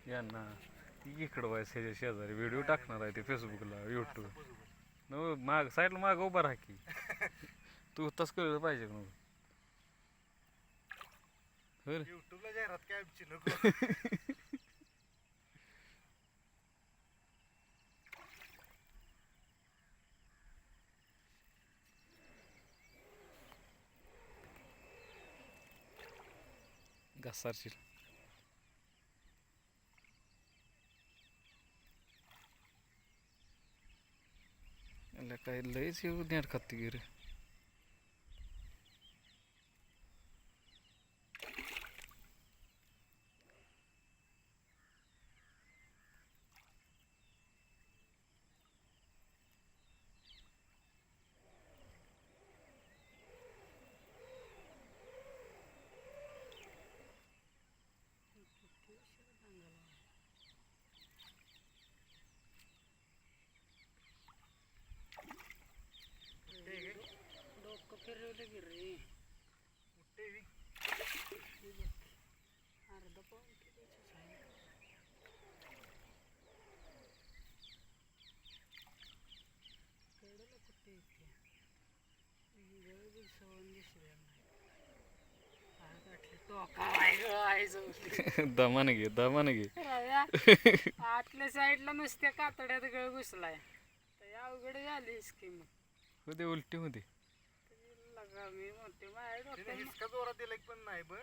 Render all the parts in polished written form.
यांना इकडं व्हायचं ह्याच्या शेजारी व्हिडिओ टाकणार आहे ते फेसबुकला यूट्यूब न माग साईडला माग उभा राहा की तू तसं कळलं पाहिजे मग युट्यूबला जाहिरात काय आमची नको. घसारशील काय लयच येऊ नेट खाती गे रे. फिरवलं की रे अर्धा पाऊण किलोच आहे. कळलं कुठे येते गळ सवण दिसले नाही. दमान घे दमान घे. आतल्या साईडला नुसत्या कातड्यात गळ घुसलाय तर अवघड झाली स्कीम होते उलटी होती. मी म्हणते हिसका जोरात दिला पण नाही बघ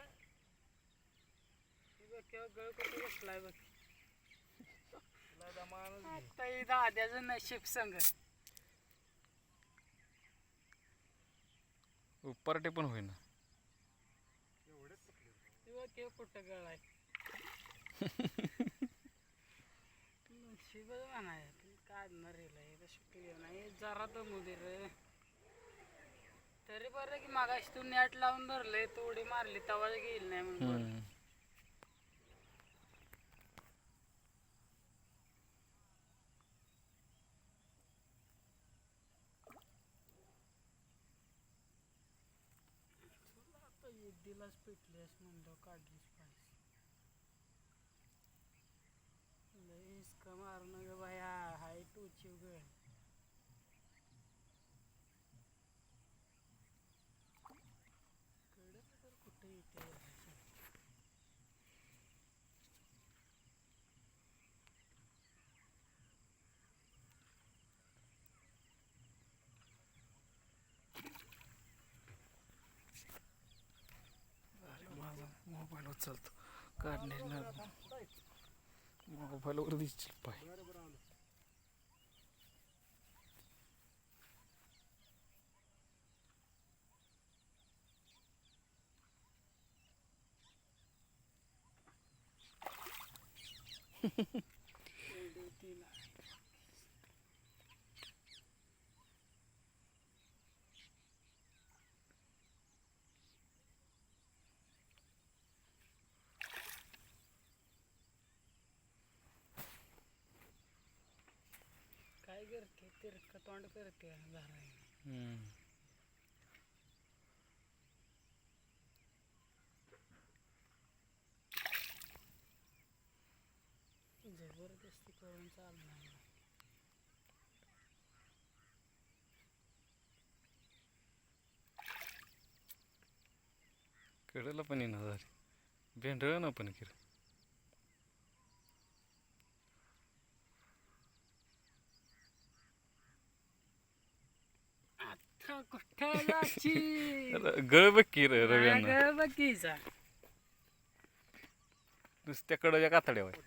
गळ कुठे बसलाय बघ. आता दाद्याचं नशीब संग उपराटे पण होईना कुठं गळाय नशीब म्हणाय काढणार नाही जरा दमू दे रे. तरी बरं की मागाशी तू नेट लावून धरले तू उडी मारली तवा गेली नाही म्हणून. आता युद्धीलाच पेटलीस म्हणलं काढलीच पाहिजे. लईच का मारणं ग बाया हाय टूची ग. कुठे येते माझा मोबाईल उचलतो काढणे मोबाईलवर दिसतील पाय. काय करते तिरक तोंड करते झाडाय जबरदस्ती करून चालणार. कडेला पण येणार झाली भेंडळ ना पण किर आता कुठं जाची गळ बघ की रव्यांना बकीचा नुसत्या कडच्या कातड्यावर